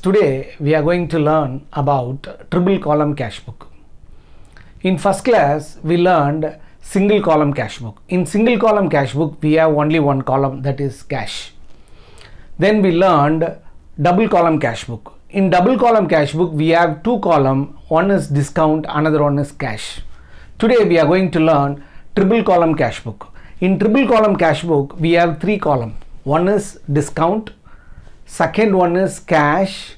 Today we are going to learn about triple column cash book. In first class we learned single column cash book. In single column cash book we have only one column, that is cash. Then we learned double column cash book. In double column cash book we have two columns, one is discount, another one is cash. Today we are going to learn triple column cash book. In triple column cash book we have three columns. One is discount, second one is cash,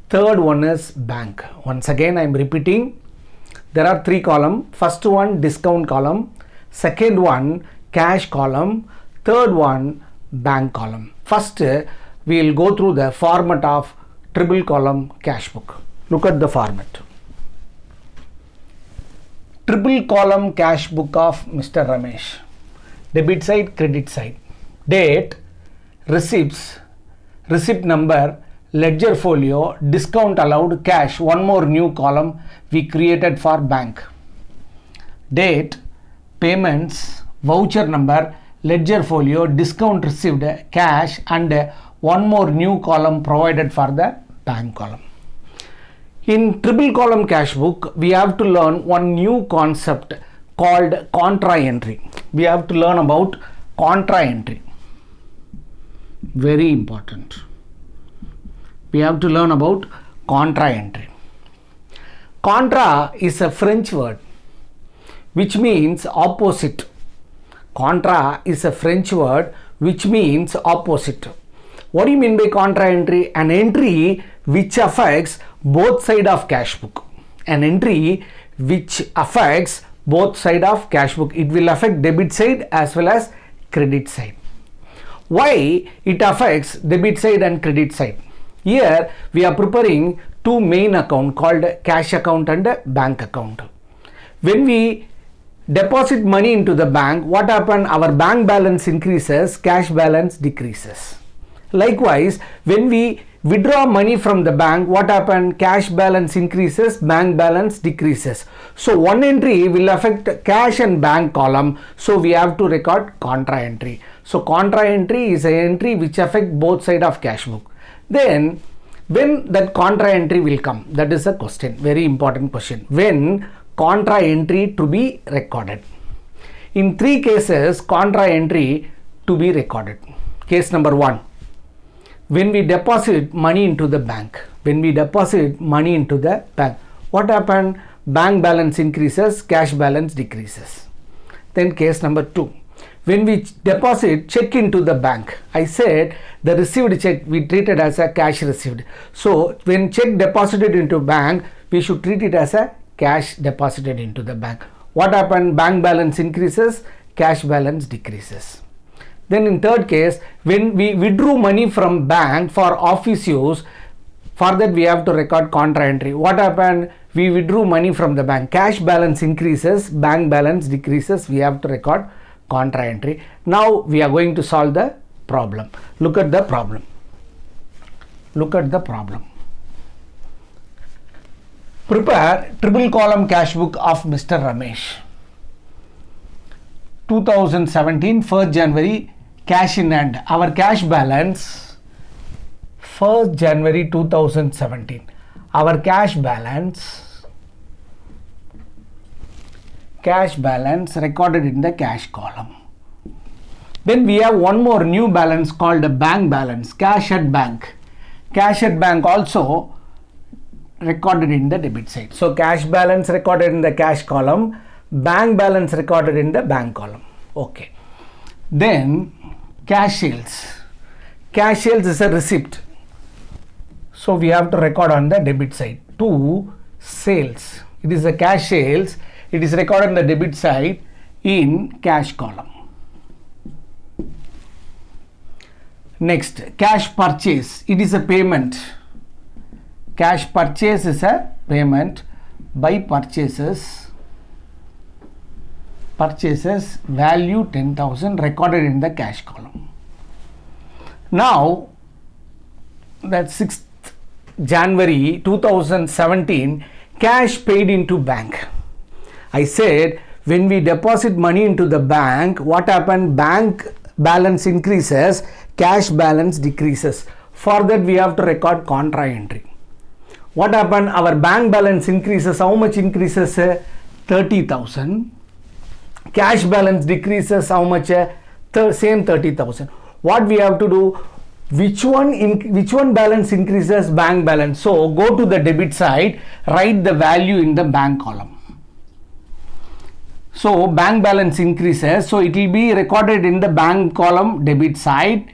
third one is bank. Once again I am repeating, there are three columns. First one discount column, second one cash column, third one bank column. First we will go through the format of triple column cash book. Look at the format. Triple column cash book of Mr. Ramesh. Debit side, credit side. Date, receipts, receipt number, ledger folio, discount allowed, cash. One more new column we created for bank. Date, payments, voucher number, ledger folio, discount received, cash, and one more new column provided for the bank column. In triple column cash book we have to learn one new concept called contra entry. We have to learn about contra entry. Very important. We have to learn about contra entry. Contra is a French word which means opposite. Contra is a French word which means opposite. What do you mean by contra entry? An entry which affects both sides of cash book. An entry which affects both sides of cash book. It will affect debit side as well as credit side. Why it affects debit side and credit side? Here we are preparing two main accounts called cash account and bank account. When we deposit money into the bank, what happens? Our bank balance increases, cash balance decreases. Likewise, when we withdraw money from the bank, what happens? Cash balance increases, bank balance decreases. So one entry will affect cash and bank column. So we have to record contra entry. So contra entry is an entry which affects both sides of cash book. Then when that contra entry will come? That is a question, very important question. When contra entry to be recorded? In three cases contra entry to be recorded. Case number one, when we deposit money into the bank. When we deposit money into the bank, what happens? Bank balance increases, cash balance decreases. Then case number two, when we deposit check into the bank. I said the received check we treat it as a cash received. So when check deposited into bank, we should treat it as a cash deposited into the bank. What happens? Bank balance increases, cash balance decreases. Then in third case, when we withdrew money from bank for office use, for that we have to record contra entry. What happened? We withdrew money from the bank. Cash balance increases, bank balance decreases. We have to record contra entry. Now we are going to solve the problem. Look at the problem. Look at the problem. Prepare triple column cash book of Mr. Ramesh. 2017, 1st January, cash in hand. Our cash balance 1st January 2017. Our cash balance recorded in the cash column. Then we have one more new balance called the bank balance, cash at bank. Cash at bank also recorded in the debit side. So cash balance recorded in the cash column, bank balance recorded in the bank column. Okay. Then cash sales. Cash sales is a receipt. So we have to record on the debit side. To sales. It is a cash sales. It is recorded on the debit side in cash column. Next, cash purchase. It is a payment. Cash purchase is a payment by purchases value 10,000 recorded in the cash column. Now that 6th January 2017, cash paid into bank. I said when we deposit money into the bank, what happened? Bank balance increases, cash balance decreases. For that we have to record contra entry. What happened? Our bank balance increases. How much increases? 30,000. Cash balance decreases. How much? Same 30,000. What we have to do? Which one balance increases? Bank balance. So go to the debit side, write the value in the bank column. So bank balance increases, so it will be recorded in the bank column debit side.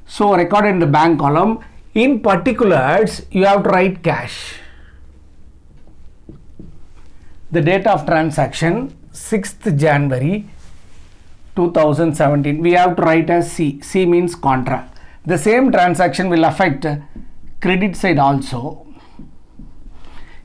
So recorded in the bank column. In particulars, you have to write cash. The date of transaction 6th January 2017. We have to write as C. C means contra. The same transaction will affect credit side also.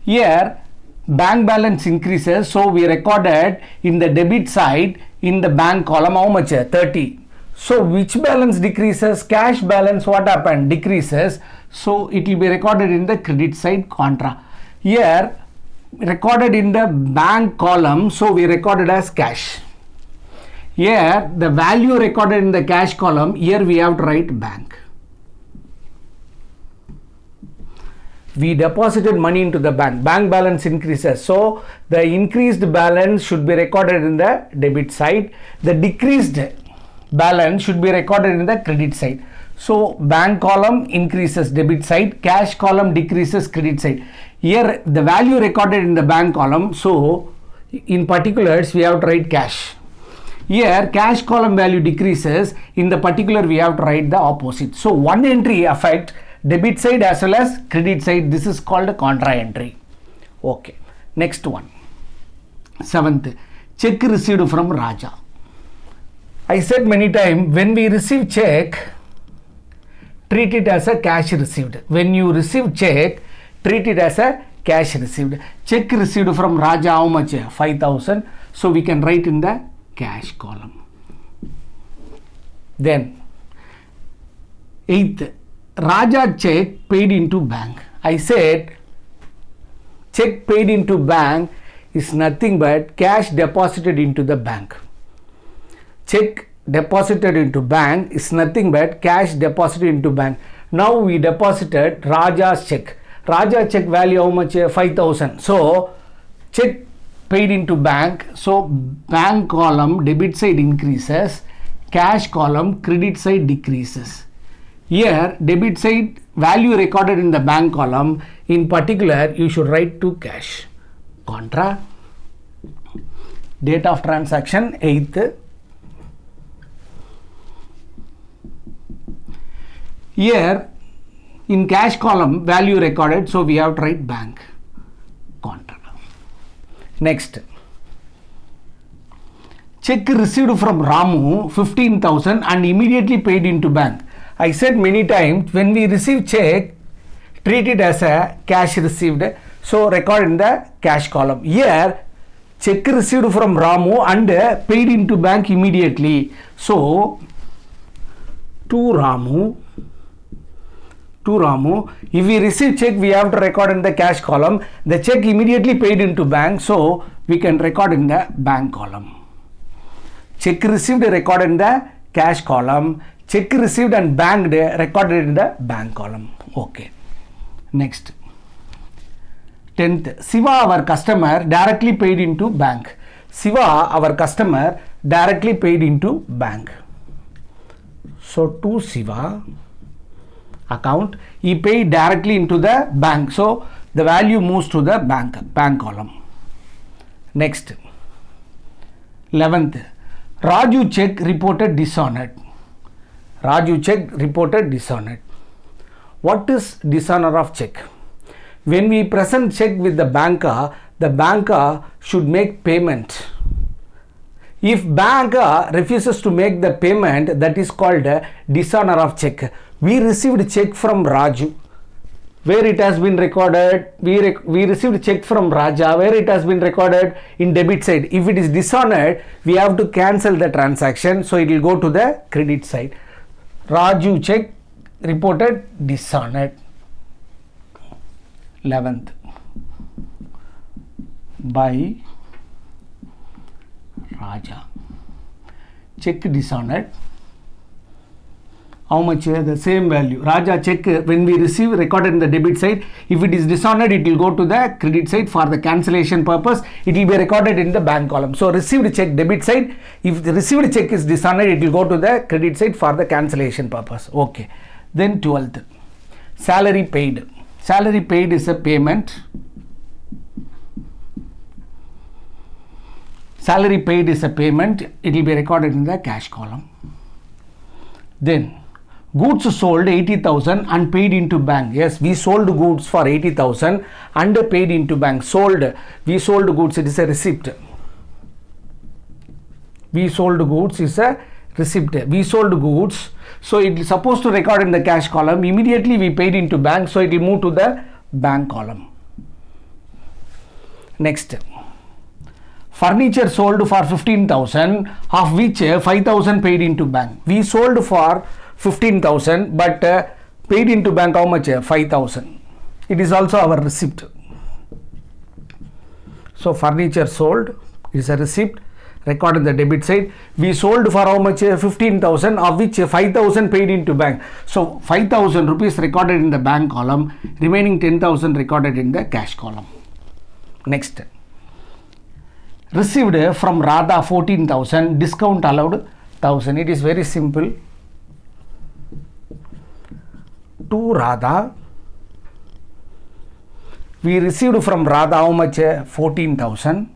Here bank balance increases, so we recorded in the debit side in the bank column how much? 30. So which balance decreases? Cash balance. What happened? Decreases. So it will be recorded in the credit side contra. Here recorded in the bank column, so we recorded as cash. Here the value recorded in the cash column, here we have to write bank. We deposited money into the bank. Bank balance increases, so the increased balance should be recorded in the debit side. The decreased balance should be recorded in the credit side. So bank column increases debit side, cash column decreases credit side. Here the value recorded in the bank column, so in particulars we have to write cash. Here cash column value decreases, in the particular we have to write the opposite. So one entry affects debit side as well as credit side. This is called a contra entry. Okay, next one. 7th, check received from Raja. I said many times, when we receive check, treat it as a cash received. When you receive check, treat it as a cash received. Check received from Raja, how much? 5,000. So we can write in the cash column. Then 8th, Raja check paid into bank. I said check paid into bank is nothing but cash deposited into the bank. Check deposited into bank is nothing but cash deposited into bank. Now we deposited Raja's check. Raja check value how much? 5,000. So check paid into bank. So bank column debit side increases, cash column credit side decreases. Here debit side value recorded in the bank column, in particular you should write to cash. Contra. Date of transaction 8th. Here in cash column value recorded, so we have to write bank. Contra. Next, check received from Ramu 15,000 and immediately paid into bank. I said many times, when we receive check, treat it as a cash received, so record in the cash column. Here check received from Ramu and paid into bank immediately, so to Ramu. If we receive check, we have to record in the cash column. The check immediately paid into bank, so we can record in the bank column. Check received recorded in the cash column. Check received and banked recorded in the bank column. Okay. Next. 10th, Siva, our customer, directly paid into bank. Siva, our customer, directly paid into bank. So to Siva account, he paid directly into the bank, so the value moves to the bank column. Next, 11th, Raju check reported dishonored. Raju check reported dishonored. What is dishonor of check? When we present check with the banker should make payment. If banker refuses to make the payment, that is called dishonor of check. We received check from Raju, where it has been recorded. We received check from Raja, where it has been recorded in debit side. If it is dishonored, we have to cancel the transaction, so it will go to the credit side. Raju check reported dishonored. 11th, by Raja, check dishonored. How much? The same value. Raja check when we receive recorded in the debit side. If it is dishonored, it will go to the credit side for the cancellation purpose. It will be recorded in the bank column. So received check debit side. If the received check is dishonored, it will go to the credit side for the cancellation purpose. Okay. Then 12th, salary paid. Salary paid is a payment. Salary paid is a payment. It will be recorded in the cash column. Then goods sold 80,000 and paid into bank. Yes, we sold goods for 80,000 and paid into bank. Sold, we sold goods, it is a receipt. We sold goods is a receipt. We sold goods, so it is supposed to record in the cash column. Immediately we paid into bank, so it will move to the bank column. Next, furniture sold for 15,000, of which 5,000 paid into bank. We sold for 15,000 but paid into bank how much? 5,000. It is also our receipt. So furniture sold is a receipt, record in the debit side. We sold for how much? 15,000, of which 5,000 paid into bank. So 5,000 rupees recorded in the bank column, remaining 10,000 recorded in the cash column. Next, received from Radha 14,000, discount allowed 1,000. It is very simple. To Radha, we received from Radha how much? 14,000,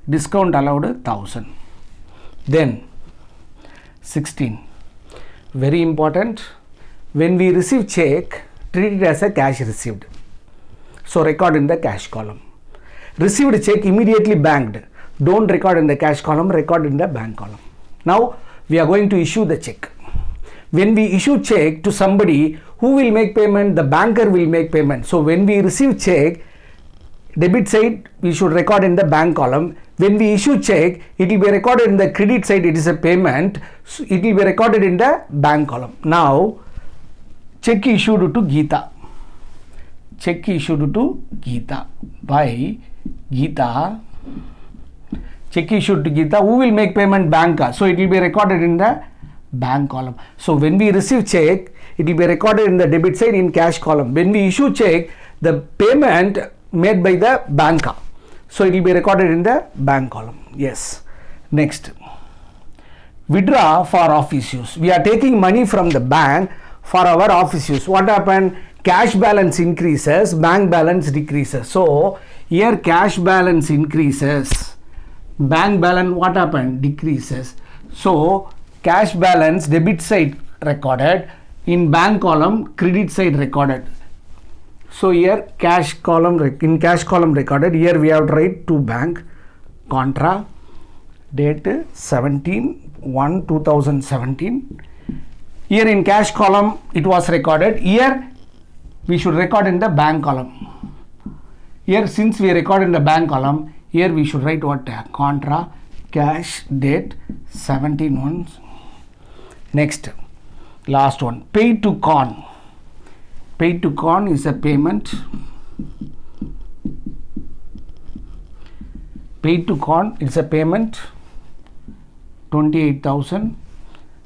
discount allowed 1,000. Then 16, very important, when we receive check, treat it as a cash received, so record in the cash column. Received check immediately banked, don't record in the cash column, record in the bank column. Now we are going to issue the check. When we issue check to somebody, who will make payment? The banker will make payment. So when we receive check, debit side we should record in the bank column. When we issue check, it will be recorded in the credit side, it is a payment, so it will be recorded in the bank column. Now check issued to Geeta. Check issued to Geeta by Geeta. Check issued to Geeta. Who will make payment? Banker. So it will be recorded in the bank column. So when we receive check, it will be recorded in the debit side in cash column. When we issue check, the payment made by the banker, so it will be recorded in the bank column. Yes. Next, withdraw for office use. We are taking money from the bank for our office use. What happened? Cash balance increases, bank balance decreases. So here cash balance increases, bank balance what happened? Decreases. So cash balance debit side recorded, in bank column credit side recorded. So here cash column, in cash column recorded, here we have to write to bank, contra, date 17/1/2017. Here in cash column it was recorded. Here we should record in the bank column. Here since we record in the bank column, here we should write what? Contra, cash, date 17/1. Next, last one, paid to con. Paid to con is a payment. Paid to con is a payment, 28,000.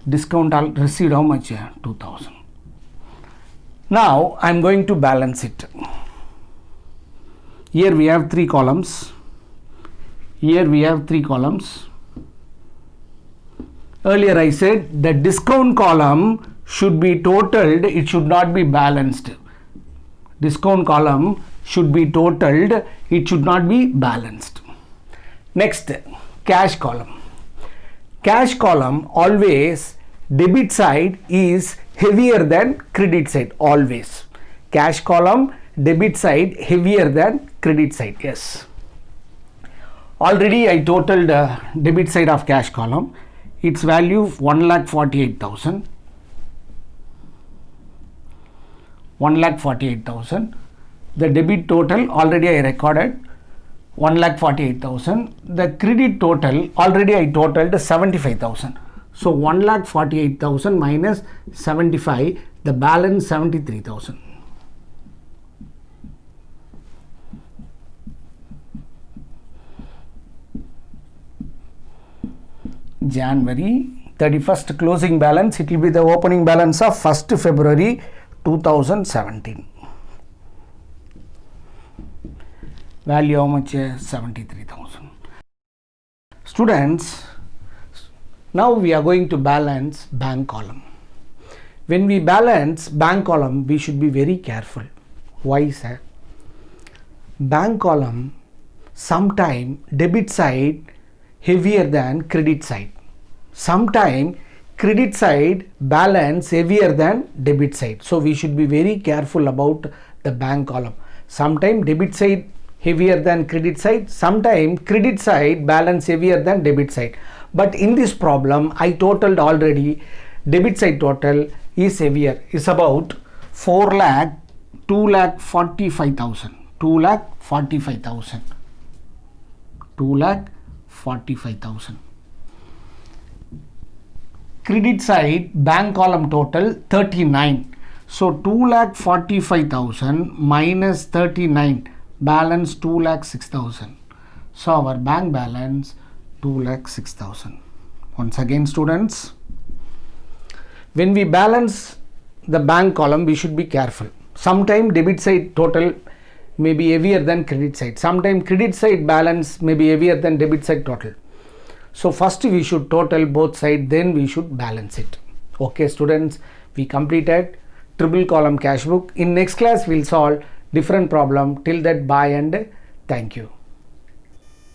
Discount received how much? 2,000. Now I am going to balance it. Here we have 3 columns. Here we have 3 columns. Earlier I said the discount column should be totaled, it should not be balanced. Discount column should be totaled, it should not be balanced. Next, cash column. Cash column always debit side is heavier than credit side, always. Cash column debit side heavier than credit side. Yes. Already I totaled debit side of cash column. Its value 1,48,000. 1,48,000. The debit total already I recorded 1,48,000. The credit total already I totaled 75,000. So 1,48,000 minus 75, the balance 73,000. January 31st closing balance, it will be the opening balance of 1st February 2017. Value how much? 73,000. Students, now we are going to balance bank column. When we balance bank column, we should be very careful. Why, sir? Bank column sometime debit side heavier than credit side. Sometime credit side balance heavier than debit side. So we should be very careful about the bank column. Sometime debit side heavier than credit side, sometime credit side balance heavier than debit side. But in this problem, I totaled already, debit side total is heavier, is about 2,45,000. 2,45,000. Credit side bank column total 39. So 2,45,000 minus 39, balance 2,06,000. So our bank balance 2,06,000. Once again, students, when we balance the bank column, we should be careful. Sometime debit side total may be heavier than credit side. Sometime credit side balance may be heavier than debit side total. So first we should total both sides, then we should balance it. Okay, students, we completed triple column cash book. In next class, we'll solve different problem. Till that, bye and thank you.